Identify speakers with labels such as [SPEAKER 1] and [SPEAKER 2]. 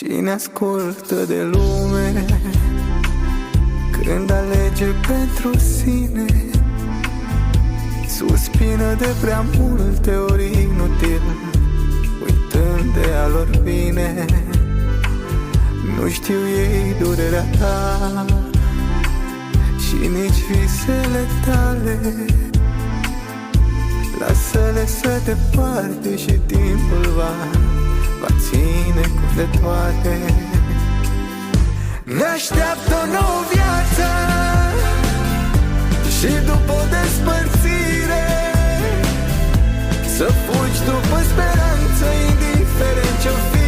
[SPEAKER 1] Cine ascultă de lume când alege pentru sine, suspină de prea multe ori inutil, uitând de a lor bine. Nu știu ei durerea ta și nici visele tale. Lasă-le să te parte și timpul va ține cu de toate. Ne așteaptă o nouă viață și după o despărțire să fugi după speranță, indiferent ce-o fi.